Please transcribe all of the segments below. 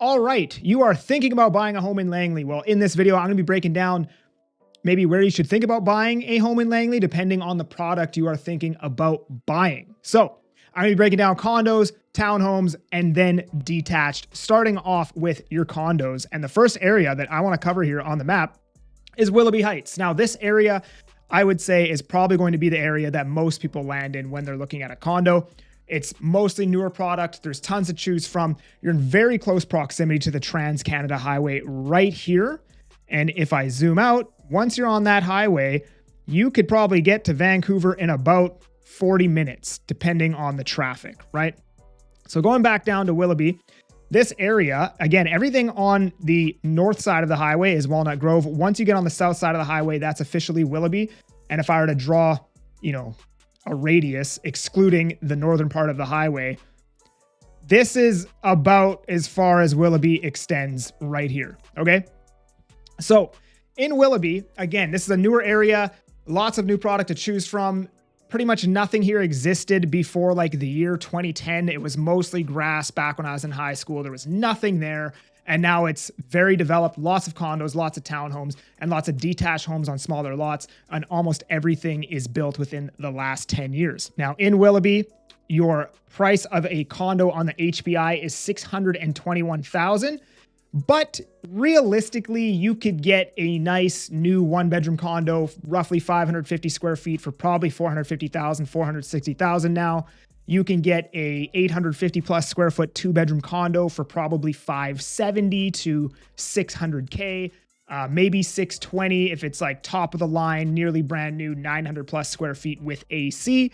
All right, you are thinking about buying a home in Langley. Well, in this video, I'm going to be breaking down maybe where you should think about buying a home in Langley, depending on the product you are thinking about buying. So I'm going to be breaking down condos, townhomes, and then detached, starting off with your condos. And the first area that I want to cover here on the map is Willoughby Heights. Now, this area, I would say, is probably going to be the area that most people land in when they're looking at a condo. It's mostly newer product. There's tons to choose from. You're in very close proximity to the Trans-Canada Highway right here. And if I zoom out, once you're on that highway, you could probably get to Vancouver in about 40 minutes, depending on the traffic, right? So going back down to Willoughby, this area, again, everything on the north side of the highway is Walnut Grove. Once you get on the south side of the highway, that's officially Willoughby. And if I were to draw, a radius excluding the northern part of the highway, this is about as far as Willoughby extends right here, okay? So in Willoughby, again, this is a newer area, lots of new product to choose from. Pretty much nothing here existed before like the year 2010. It was mostly grass back when I was in high school. There was nothing there. And now it's very developed, lots of condos, lots of townhomes, and lots of detached homes on smaller lots. And almost everything is built within the last 10 years. Now in Willoughby, your price of a condo on the HPI is $621,000. But realistically, you could get a nice new one-bedroom condo, roughly 550 square feet for probably $450,000, $460,000 now. You can get a 850 plus square foot two-bedroom condo for probably $570 to $600K, maybe $620 if it's like top of the line, nearly brand new, 900 plus square feet with AC.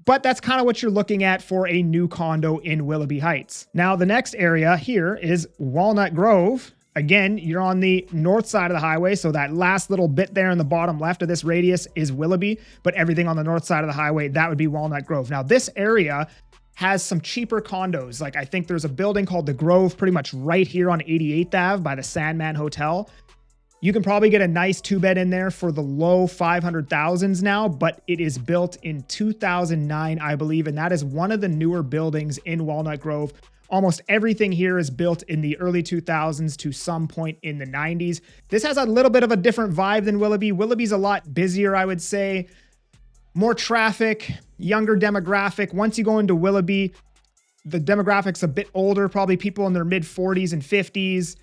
But that's kind of what you're looking at for a new condo in Willoughby Heights. Now, the next area here is Walnut Grove. Again, you're on the north side of the highway, so that last little bit there in the bottom left of this radius is Willoughby, but everything on the north side of the highway, that would be Walnut Grove. Now, this area has some cheaper condos. Like, I think there's a building called The Grove pretty much right here on 88th Ave by the Sandman Hotel. You can probably get a nice two-bed in there for the low 500,000s now, but it is built in 2009, I believe, and that is one of the newer buildings in Walnut Grove. Almost everything here is built in the early 2000s to some point in the 90s. This has a little bit of a different vibe than Willoughby. Willoughby's a lot busier, I would say. More traffic, younger demographic. Once you go into Willoughby, the demographic's a bit older, probably people in their mid-40s and 50s.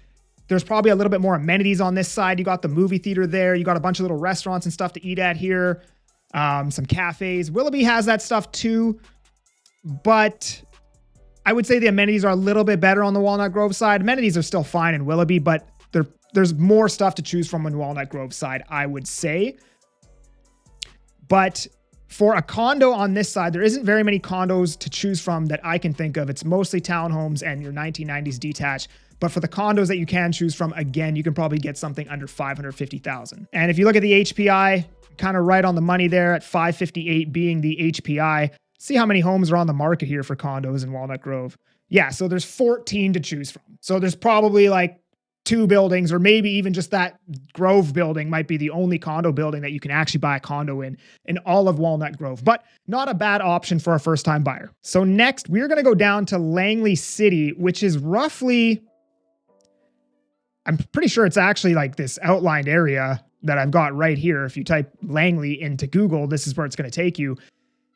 There's probably a little bit more amenities on this side. You got the movie theater there. You got a bunch of little restaurants and stuff to eat at here. Some cafes. Willoughby has that stuff too, but I would say the amenities are a little bit better on the Walnut Grove side. Amenities are still fine in Willoughby, but there's more stuff to choose from on Walnut Grove side, I would say. But for a condo on this side, there isn't very many condos to choose from that I can think of. It's mostly townhomes and your 1990s detached. But for the condos that you can choose from, again, you can probably get something under $550,000. And if you look at the HPI, kind of right on the money there at 558 being the HPI. See how many homes are on the market here for condos in Walnut Grove. Yeah, so there's 14 to choose from. So there's probably like 2 buildings, or maybe even just that Grove building might be the only condo building that you can actually buy a condo in all of Walnut Grove. But not a bad option for a first-time buyer. So next, we're going to go down to Langley City, which is roughly, I'm pretty sure it's actually like this outlined area that I've got right here. If you type Langley into Google, this is where it's going to take you.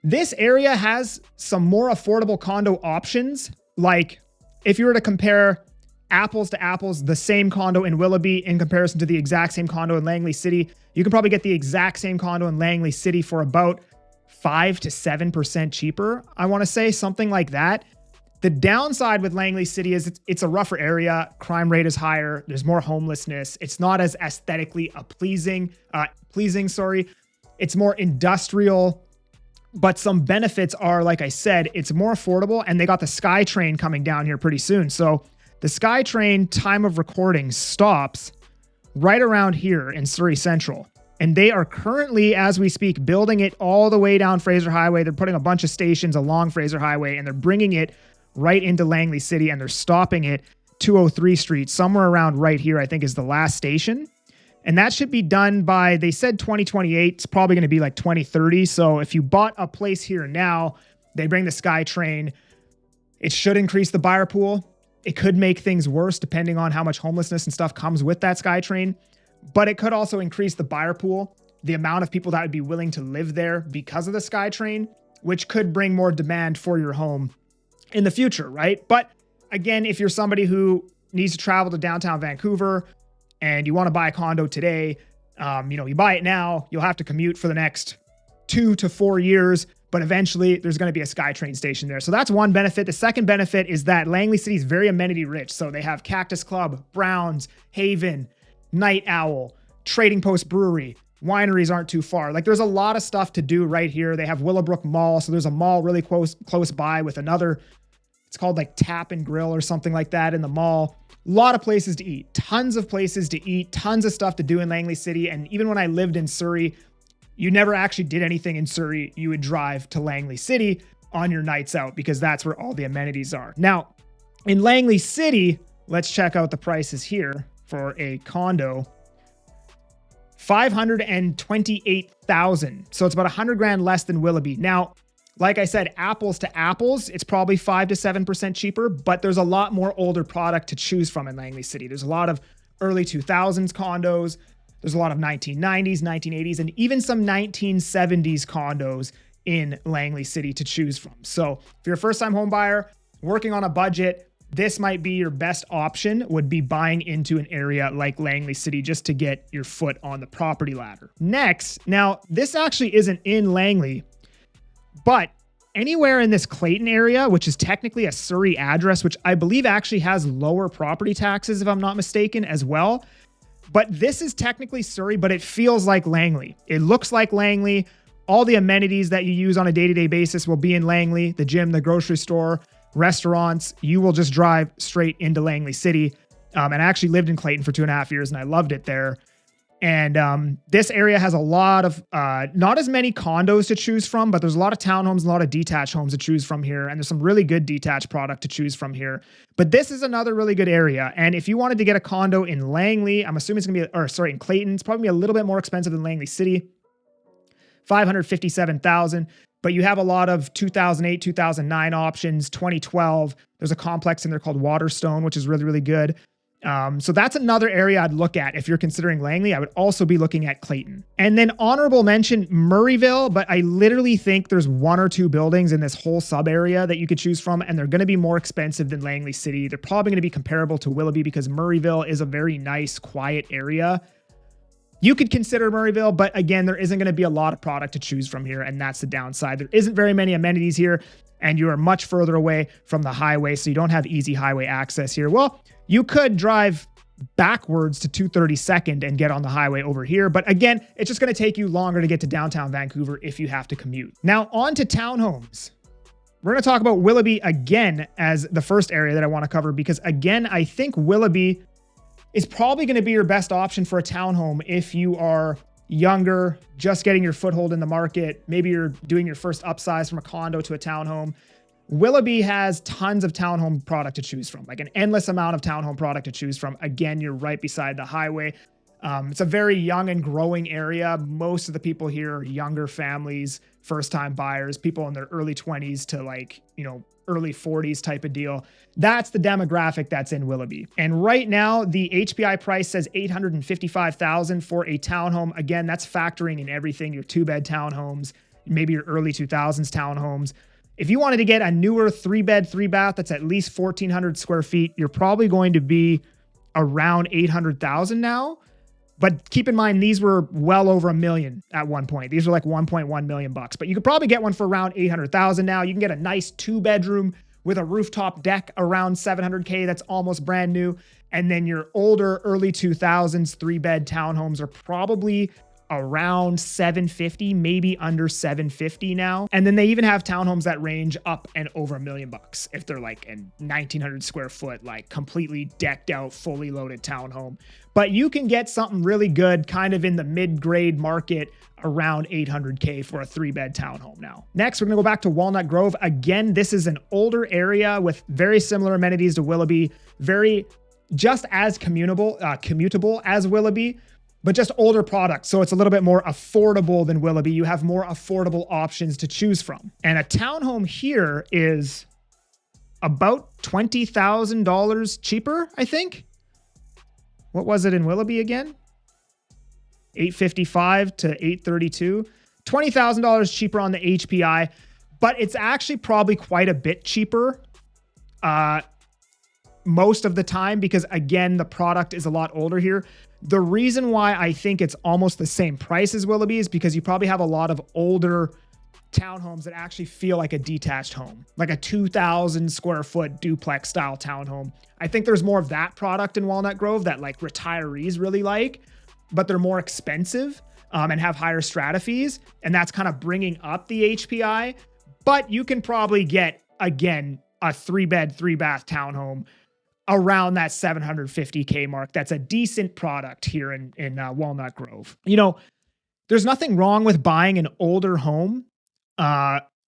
This area has some more affordable condo options. Like if you were to compare apples to apples, the same condo in Willoughby in comparison to the exact same condo in Langley City, you can probably get the exact same condo in Langley City for about 5 to 7% cheaper. I want to say something like that. The downside with Langley City is it's a rougher area. Crime rate is higher. There's more homelessness. It's not as aesthetically pleasing. It's more industrial. But some benefits are, like I said, it's more affordable, and they got the SkyTrain coming down here pretty soon. So the SkyTrain time of recording stops right around here in Surrey Central. And they are currently, as we speak, building it all the way down Fraser Highway. They're putting a bunch of stations along Fraser Highway, and they're bringing it right into Langley City, and they're stopping it 203 Street, somewhere around right here, I think is the last station. And that should be done by, they said 2028. It's probably going to be like 2030. So if you bought a place here now, they bring the SkyTrain. It should increase the buyer pool. It could make things worse depending on how much homelessness and stuff comes with that SkyTrain, but it could also increase the buyer pool, the amount of people that would be willing to live there because of the SkyTrain, which could bring more demand for your home in the future, right? But again, if you're somebody who needs to travel to downtown Vancouver and you want to buy a condo today, you buy it now, you'll have to commute for the next 2 to 4 years, but eventually there's going to be a SkyTrain station there. So that's one benefit. The second benefit is that Langley City is very amenity rich. So they have Cactus Club, Browns, Haven, Night Owl, Trading Post Brewery. Wineries aren't too far. Like there's a lot of stuff to do right here. They have Willowbrook Mall. So there's a mall really close by with another, it's called like Tap and Grill or something like that in the mall. A lot of places to eat, tons of places to eat, tons of stuff to do in Langley City. And even when I lived in Surrey, you never actually did anything in Surrey. You would drive to Langley City on your nights out because that's where all the amenities are. Now, in Langley City, let's check out the prices here for a condo. $528,000. So it's about $100,000 less than Willoughby. Now, like I said, apples to apples, it's probably 5 to 7% cheaper, but there's a lot more older product to choose from in Langley City. There's a lot of early 2000s condos. There's a lot of 1990s, 1980s, and even some 1970s condos in Langley City to choose from. So if you're a first-time home buyer working on a budget, this might be your best option, would be buying into an area like Langley City just to get your foot on the property ladder. Next, now this actually isn't in Langley, but anywhere in this Clayton area, which is technically a Surrey address, which I believe actually has lower property taxes, if I'm not mistaken, as well. But this is technically Surrey, but it feels like Langley. It looks like Langley. All the amenities that you use on a day-to-day basis will be in Langley, the gym, the grocery store, restaurants. You will just drive straight into Langley City. And I actually lived in Clayton for 2.5 years and I loved it there. And this area has a lot of, not as many condos to choose from, but there's a lot of townhomes, a lot of detached homes to choose from here. And there's some really good detached product to choose from here. But this is another really good area. And if you wanted to get a condo in Langley, I'm assuming it's going to be, in Clayton, it's probably a little bit more expensive than Langley City. $557,000. But you have a lot of 2008, 2009 options, 2012. There's a complex in there called Waterstone, which is really, really good. So that's another area I'd look at if you're considering Langley. I would also be looking at Clayton. And then honorable mention, Murrayville, but I literally think there's 1 or 2 buildings in this whole sub area that you could choose from, and they're going to be more expensive than Langley City. They're probably going to be comparable to Willoughby because Murrayville is a very nice, quiet area. You could consider Murrayville, but again, there isn't going to be a lot of product to choose from here, and that's the downside. There isn't very many amenities here, and you are much further away from the highway, so you don't have easy highway access here. Well, you could drive backwards to 232nd and get on the highway over here, but again, it's just going to take you longer to get to downtown Vancouver if you have to commute. Now, on to townhomes. We're going to talk about Willoughby again as the first area that I want to cover because, again, I think Willoughby is probably going to be your best option for a townhome if you are younger, just getting your foothold in the market. Maybe you're doing your first upsize from a condo to a townhome. Willoughby has tons of townhome product to choose from, like an endless amount of townhome product to choose from. Again, you're right beside the highway. It's a very young and growing area. Most of the people here are younger families, first-time buyers, people in their early 20s to early 40s type of deal. That's the demographic that's in Willoughby. And right now, the HPI price says $855,000 for a townhome. Again, that's factoring in everything, your 2-bed townhomes, maybe your early 2000s townhomes. If you wanted to get a newer 3-bed, 3-bath that's at least 1,400 square feet, you're probably going to be around $800,000 now. But keep in mind, these were well over $1 million at one point. These were like $1.1 million bucks, but you could probably get one for around $800,000 now. You can get a nice 2-bedroom with a rooftop deck around $700K. That's almost brand new. And then your older early 2000s 3-bed townhomes are probably around $750, maybe under $750 now. And then they even have townhomes that range up and over $1 million bucks if they're like a 1,900 square foot, like completely decked out, fully loaded townhome. But you can get something really good kind of in the mid-grade market around $800K for a 3-bed townhome now. Next, we're gonna go back to Walnut Grove. Again, this is an older area with very similar amenities to Willoughby, just as commutable as Willoughby, but just older products. So it's a little bit more affordable than Willoughby. You have more affordable options to choose from. And a townhome here is about $20,000 cheaper, I think. What was it in Willoughby again? $855 to $832. $20,000 cheaper on the HPI, but it's actually probably quite a bit cheaper most of the time because, again, the product is a lot older here. The reason why I think it's almost the same price as Willoughby is because you probably have a lot of older townhomes that actually feel like a detached home, like a 2,000 square foot duplex style townhome. I think there's more of that product in Walnut Grove that like retirees really like, but they're more expensive and have higher strata fees. And that's kind of bringing up the HPI. But you can probably get, again, a 3-bed, 3-bath townhome around that $750K mark. That's a decent product here in Walnut Grove. You know, there's nothing wrong with buying an older home.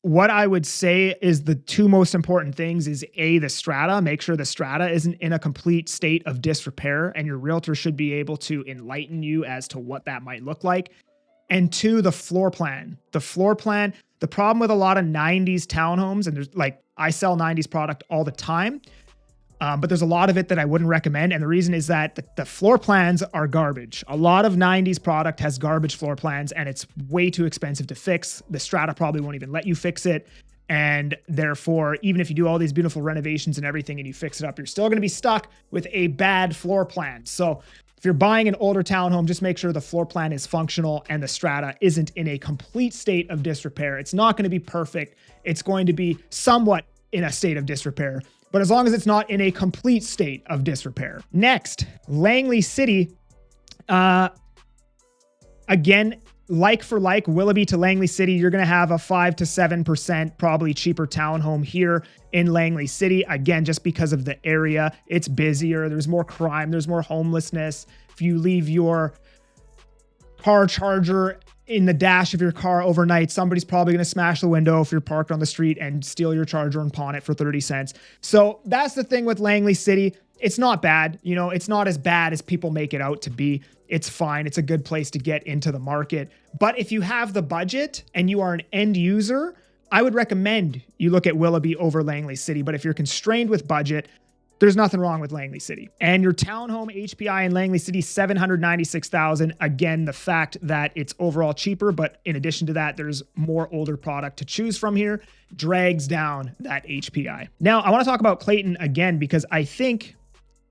What I would say is the two most important things is the strata. Make sure the strata isn't in a complete state of disrepair, and your realtor should be able to enlighten you as to what that might look like. And 2, the floor plan. The floor plan, the problem with a lot of 90s townhomes, and there's like, I sell 90s product all the time, but there's a lot of it that I wouldn't recommend. And the reason is that the floor plans are garbage. A lot of 90s product has garbage floor plans and it's way too expensive to fix. The strata probably won't even let you fix it. And therefore, even if you do all these beautiful renovations and everything and you fix it up, you're still going to be stuck with a bad floor plan. So if you're buying an older townhome, just make sure the floor plan is functional and the strata isn't in a complete state of disrepair. It's not going to be perfect. It's going to be somewhat in a state of disrepair, but as long as it's not in a complete state of disrepair. Next, Langley City. Again, like for like, Willoughby to Langley City, you're going to have a 5 to 7% probably cheaper townhome here in Langley City. Again, just because of the area, it's busier. There's more crime. There's more homelessness. If you leave your car charger in the dash of your car overnight, somebody's probably going to smash the window if you're parked on the street and steal your charger and pawn it for 30 cents. So that's the thing with Langley City. It's not bad. You know, it's not as bad as people make it out to be. It's fine. It's a good place to get into the market. But if you have the budget and you are an end user, I would recommend you look at Willoughby over Langley City. But if you're constrained with budget, there's nothing wrong with Langley City. And your townhome HPI in Langley City, $796,000. Again, the fact that it's overall cheaper, but in addition to that, there's more older product to choose from here, drags down that HPI. Now, I want to talk about Clayton again, because I think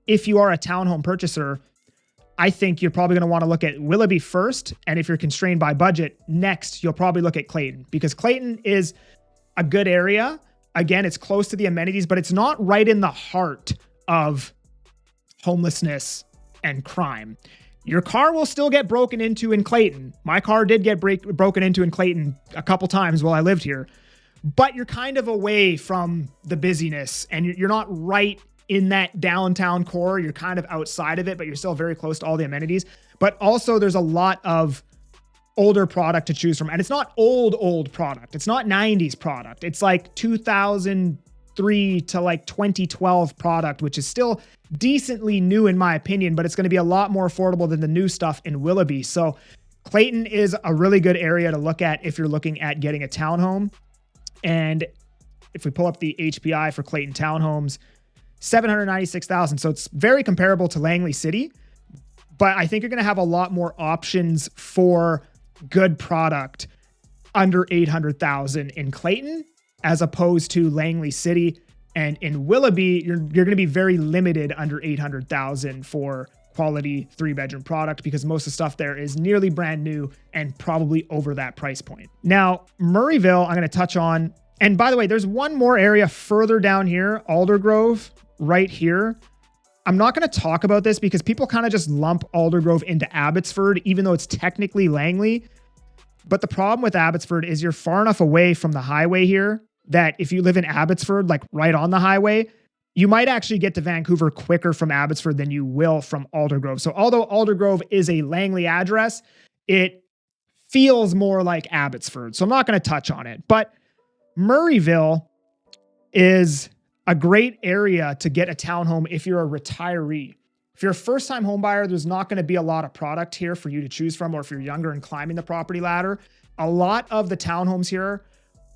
if you are a townhome purchaser, I think you're probably going to want to look at Willoughby first. And if you're constrained by budget, next, you'll probably look at Clayton, because Clayton is a good area. Again, it's close to the amenities, but it's not right in the heart of homelessness and crime. Your car will still get broken into in Clayton. My car did get broken into in Clayton a couple times while I lived here, but you're kind of away from the busyness and you're not right in that downtown core. You're kind of outside of it, but you're still very close to all the amenities. But also there's a lot of older product to choose from. And it's not old product. It's not 90s product. It's like 2003 to like 2012 product, which is still decently new in my opinion, but it's going to be a lot more affordable than the new stuff in Willoughby. So Clayton is a really good area to look at if you're looking at getting a townhome. And if we pull up the HPI for Clayton townhomes, $796,000. So it's very comparable to Langley City, but I think you're going to have a lot more options for good product under $800,000 in Clayton as opposed to Langley City. And in Willoughby, you're going to be very limited under $800,000 for quality 3-bedroom product, because most of the stuff there is nearly brand new and probably over that price point. Now, Murrayville, I'm going to touch on. And by the way, there's one more area further down here, Aldergrove, right here. I'm not going to talk about this because people kind of just lump Aldergrove into Abbotsford, even though it's technically Langley. But the problem with Abbotsford is you're far enough away from the highway here that if you live in Abbotsford, like right on the highway, you might actually get to Vancouver quicker from Abbotsford than you will from Aldergrove. So although Aldergrove is a Langley address, it feels more like Abbotsford. So I'm not going to touch on it. But Murrayville is a great area to get a townhome if you're a retiree. If you're a first-time home buyer, there's not going to be a lot of product here for you to choose from, or if you're younger and climbing the property ladder. A lot of the townhomes here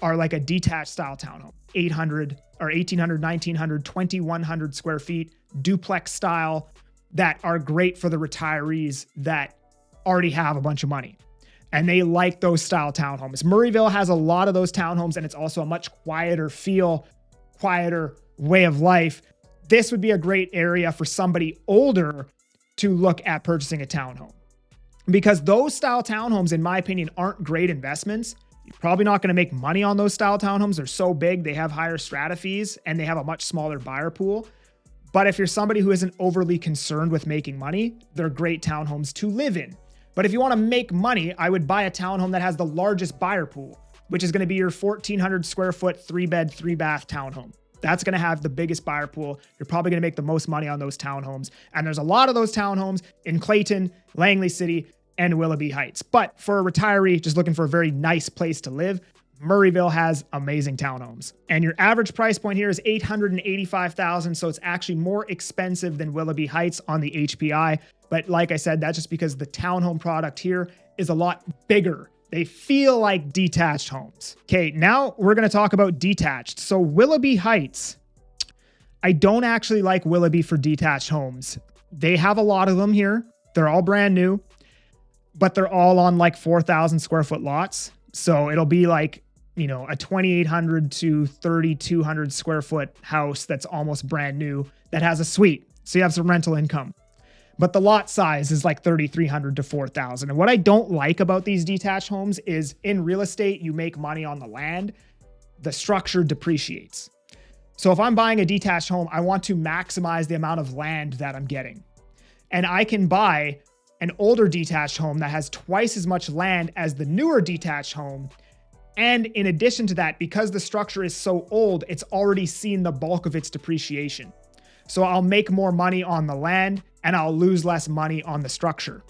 are like a detached style townhome, 800, are 1,800, 1,900, 2,100 square feet, duplex style, that are great for the retirees that already have a bunch of money. And they like those style townhomes. Murrayville has a lot of those townhomes, and it's also a much quieter feel, quieter way of life. This would be a great area for somebody older to look at purchasing a townhome, because those style townhomes, in my opinion, aren't great investments. You're probably not going to make money on those style townhomes. They're so big, they have higher strata fees, and they have a much smaller buyer pool. But if you're somebody who isn't overly concerned with making money, they're great townhomes to live in. But if you want to make money, I would buy a townhome that has the largest buyer pool, which is going to be your 1,400 square foot, 3-bed, 3-bath townhome. That's going to have the biggest buyer pool. You're probably going to make the most money on those townhomes. And there's a lot of those townhomes in Clayton, Langley City, and Willoughby Heights. But for a retiree just looking for a very nice place to live, Murrayville has amazing townhomes. And your average price point here is $885,000. So it's actually more expensive than Willoughby Heights on the HPI. But like I said, that's just because the townhome product here is a lot bigger. They feel like detached homes. Okay, now we're going to talk about detached. So Willoughby Heights, I don't actually like Willoughby for detached homes. They have a lot of them here. They're all brand new, but they're all on like 4,000 square foot lots. So it'll be like, you know, a 2,800 to 3,200 square foot house that's almost brand new that has a suite. So you have some rental income. But the lot size is like 3,300 to 4,000. And what I don't like about these detached homes is in real estate, you make money on the land, the structure depreciates. So if I'm buying a detached home, I want to maximize the amount of land that I'm getting. And I can buy an older detached home that has twice as much land as the newer detached home. And in addition to that, because the structure is so old, it's already seen the bulk of its depreciation. So I'll make more money on the land and I'll lose less money on the structure.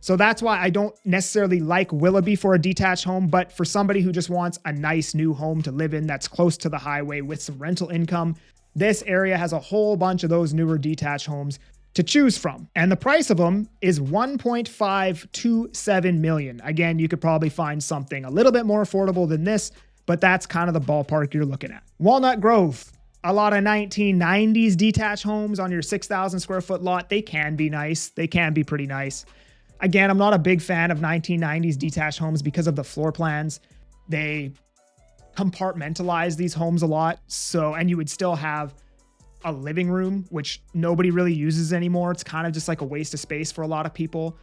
So that's why I don't necessarily like Willoughby for a detached home, but for somebody who just wants a nice new home to live in that's close to the highway with some rental income, this area has a whole bunch of those newer detached homes to choose from. And the price of them is $1.527 million. Again, you could probably find something a little bit more affordable than this, but that's kind of the ballpark you're looking at. Walnut Grove, a lot of 1990s detached homes on your 6,000 square foot lot. They can be nice. They can be pretty nice. Again, I'm not a big fan of 1990s detached homes because of the floor plans. They compartmentalize these homes a lot. So, and you would still have a living room, which nobody really uses anymore. It's kind of just like a waste of space for a lot of people.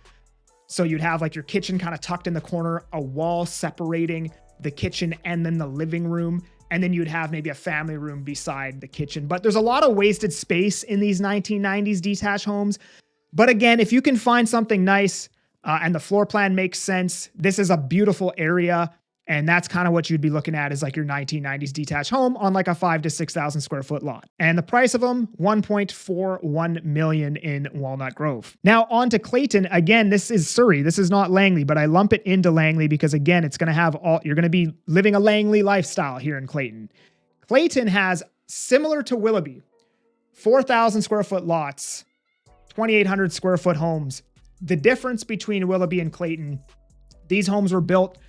So you'd have like your kitchen kind of tucked in the corner, a wall separating the kitchen and then the living room. And then you'd have maybe a family room beside the kitchen. But there's a lot of wasted space in these 1990s detached homes. But again, if you can find something nice and the floor plan makes sense, this is a beautiful area. And that's kind of what you'd be looking at is like your 1990s detached home on like a 5,000 to 6,000 square foot lot. And the price of them, $1.41 million in Walnut Grove. Now on to Clayton. Again, this is Surrey. This is not Langley, but I lump it into Langley because again, it's going to have you're going to be living a Langley lifestyle here in Clayton. Clayton has, similar to Willoughby, 4,000 square foot lots, 2,800 square foot homes. The difference between Willoughby and Clayton, these homes were built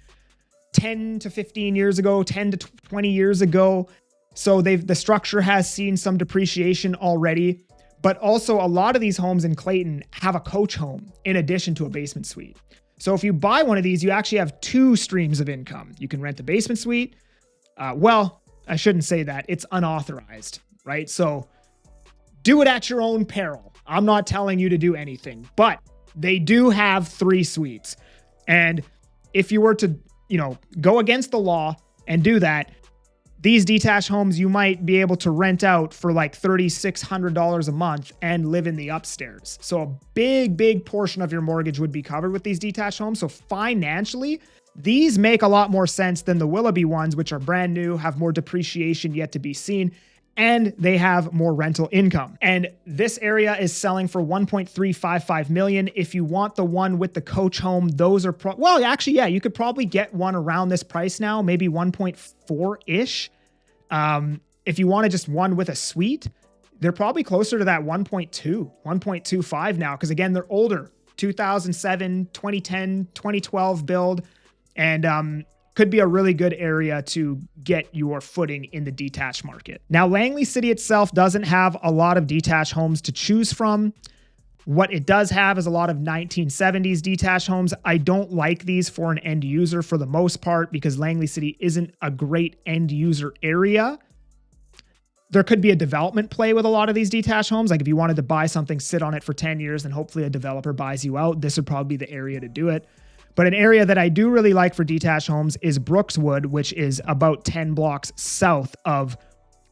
10 to 15 years ago, 10 to 20 years ago. So the structure has seen some depreciation already, but also a lot of these homes in Clayton have a coach home in addition to a basement suite. So if you buy one of these, you actually have two streams of income. You can rent the basement suite. Well, I shouldn't say that. It's unauthorized, right? So do it at your own peril. I'm not telling you to do anything, but they do have 3 suites. And if you were to go against the law and do that, these detached homes, you might be able to rent out for like $3,600 a month and live in the upstairs. So a big portion of your mortgage would be covered with these detached homes. So financially, these make a lot more sense than the Willoughby ones, which are brand new, have more depreciation yet to be seen, and they have more rental income. And this area is selling for $1.355 million. If you want the one with the coach home, those are you could probably get one around this price now, maybe 1.4-ish. If you wanted just one with a suite, they're probably closer to that 1.2, 1.25 now. Because again, they're older, 2007, 2010, 2012 build. And could be a really good area to get your footing in the detached market. Now, Langley City itself doesn't have a lot of detached homes to choose from. What it does have is a lot of 1970s detached homes. I don't like these for an end user for the most part because Langley City isn't a great end user area. There could be a development play with a lot of these detached homes. Like if you wanted to buy something, sit on it for 10 years, and hopefully a developer buys you out, this would probably be the area to do it. But an area that I do really like for detached homes is Brookswood, which is about 10 blocks south of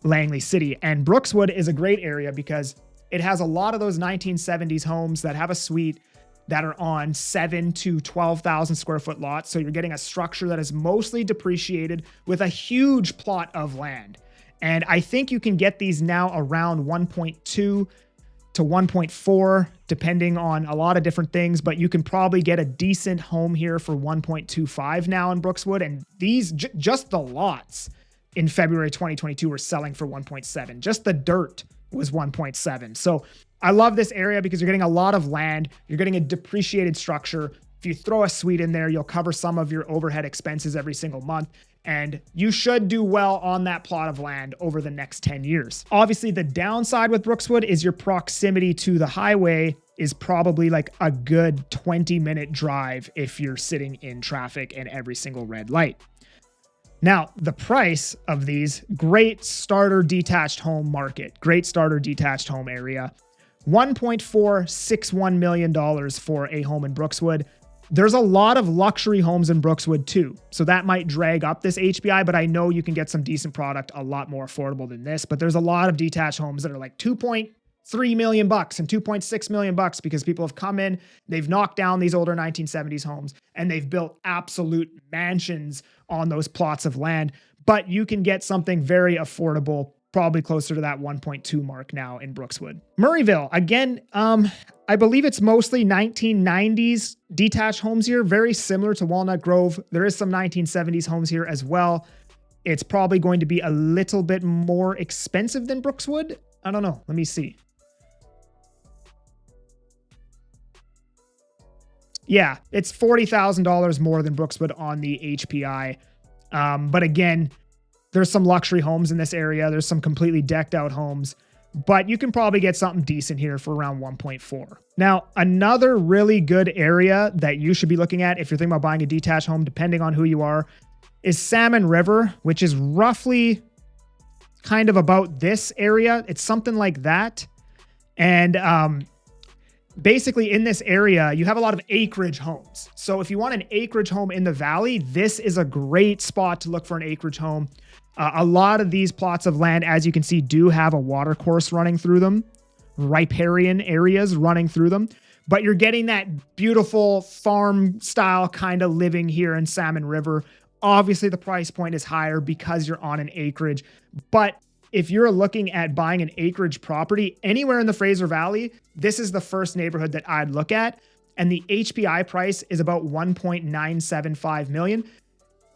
Langley City. And Brookswood is a great area because it has a lot of those 1970s homes that have a suite that are on 7 to 12,000 square foot lots. So you're getting a structure that is mostly depreciated with a huge plot of land. And I think you can get these now around 1.2 to 1.4, depending on a lot of different things, but you can probably get a decent home here for 1.25 now in Brookswood. And these, just the lots in February 2022 were selling for 1.7. Just the dirt was 1.7. So I love this area because you're getting a lot of land. You're getting a depreciated structure. If you throw a suite in there, you'll cover some of your overhead expenses every single month. And you should do well on that plot of land over the next 10 years. Obviously, the downside with Brookswood is your proximity to the highway is probably like a good 20-minute drive if you're sitting in traffic and every single red light. Now, the price of these, great starter detached home market, great starter detached home area, $1.461 million for a home in Brookswood. There's a lot of luxury homes in Brookswood too. So that might drag up this HPI, but I know you can get some decent product a lot more affordable than this. But there's a lot of detached homes that are like $2.3 million and $2.6 million because people have come in, they've knocked down these older 1970s homes and they've built absolute mansions on those plots of land. But you can get something very affordable, probably closer to that 1.2 mark now in Brookswood. Murrayville, again, I believe it's mostly 1990s detached homes here, very similar to Walnut Grove. There is some 1970s homes here as well. It's probably going to be a little bit more expensive than Brookswood. I don't know. Let me see. Yeah, it's $40,000 more than Brookswood on the HPI. But again, there's some luxury homes in this area. There's some completely decked out homes, but you can probably get something decent here for around 1.4. Now, another really good area that you should be looking at if you're thinking about buying a detached home, depending on who you are, is Salmon River, which is roughly kind of about this area. It's something like that. And basically in this area, you have a lot of acreage homes. So if you want an acreage home in the valley, this is a great spot to look for an acreage home. A lot of these plots of land, as you can see, do have a water course running through them, riparian areas running through them, but you're getting that beautiful farm style kind of living here in Salmon River. Obviously, the price point is higher because you're on an acreage, but if you're looking at buying an acreage property anywhere in the Fraser Valley, this is the first neighborhood that I'd look at. And the HPI price is about $1.975 million.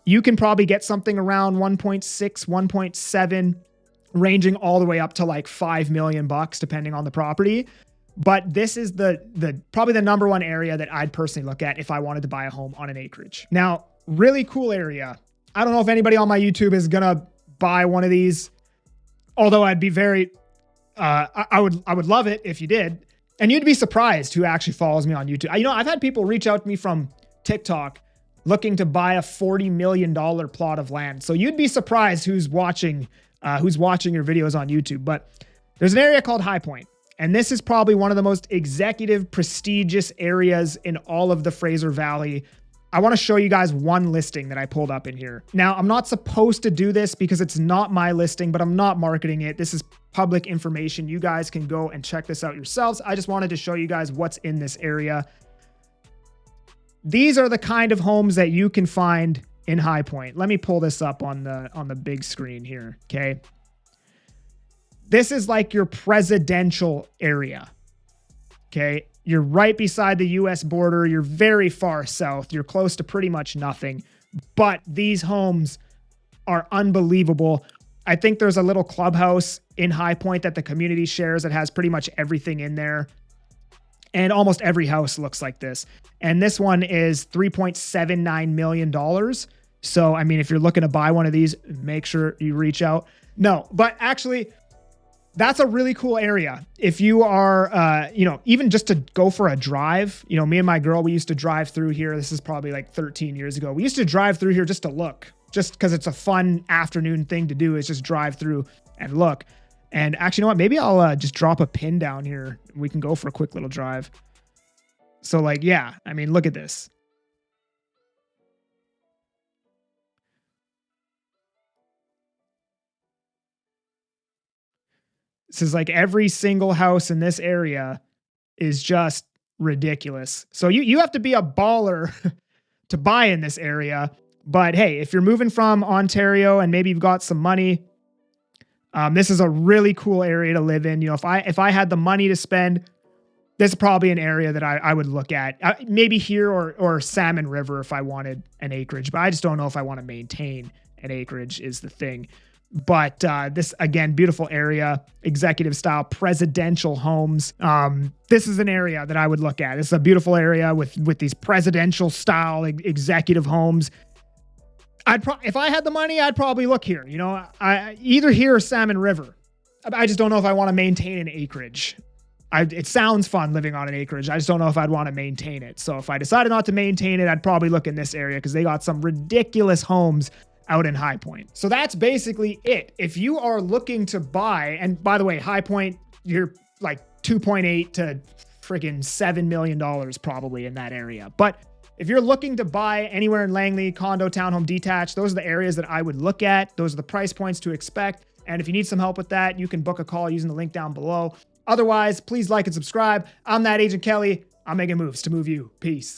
You can probably get something around 1.6, 1.7, ranging all the way up to like $5 million depending on the property. But this is the probably the number one area that I'd personally look at if I wanted to buy a home on an acreage. Now, really cool area. I don't know if anybody on my YouTube is gonna buy one of these, although I'd be very, I would love it if you did. And you'd be surprised who actually follows me on YouTube. I've had people reach out to me from TikTok looking to buy a $40 million plot of land. So you'd be surprised who's watching your videos on YouTube. But there's an area called High Point, and this is probably one of the most executive, prestigious areas in all of the Fraser Valley. I want to show you guys one listing that I pulled up in here. Now, I'm not supposed to do this because it's not my listing, but I'm not marketing it. This is public information. You guys can go and check this out yourselves. I just wanted to show you guys what's in this area. These are the kind of homes that you can find in High Point. Let me pull this up on the big screen here, okay? This is like your presidential area, okay? You're right beside the US border. You're very far south. You're close to pretty much nothing, but these homes are unbelievable. I think there's a little clubhouse in High Point that the community shares that has pretty much everything in there. And almost every house looks like this. And this one is $3.79 million. So, I mean, if you're looking to buy one of these, make sure you reach out. No, but actually, that's a really cool area. If you are, even just to go for a drive, me and my girl, we used to drive through here. This is probably like 13 years ago. We used to drive through here just to look, just because it's a fun afternoon thing to do, is just drive through and look. And actually, you know what? Maybe I'll just drop a pin down here. We can go for a quick little drive. So like, yeah, I mean, look at this. This is like every single house in this area is just ridiculous. So you have to be a baller to buy in this area. But hey, if you're moving from Ontario and maybe you've got some money, this is a really cool area to live in. If I had the money to spend, this is probably an area that I would look at. Maybe here or Salmon River if I wanted an acreage. But I just don't know if I want to maintain an acreage is the thing. But this, again, beautiful area, executive style, presidential homes. This is an area that I would look at. This is a beautiful area with these presidential style executive homes. If I had the money, I'd probably look here. Either here or Salmon River. I just don't know if I want to maintain an acreage. It sounds fun living on an acreage. I just don't know if I'd want to maintain it. So if I decided not to maintain it, I'd probably look in this area because they got some ridiculous homes out in High Point. So that's basically it. If you are looking to buy, and by the way, High Point, you're like 2.8 to freaking $7 million probably in that area. But if you're looking to buy anywhere in Langley, condo, townhome, detached, those are the areas that I would look at. Those are the price points to expect. And if you need some help with that, you can book a call using the link down below. Otherwise, please like and subscribe. I'm that Agent Kelly. I'm making moves to move you. Peace.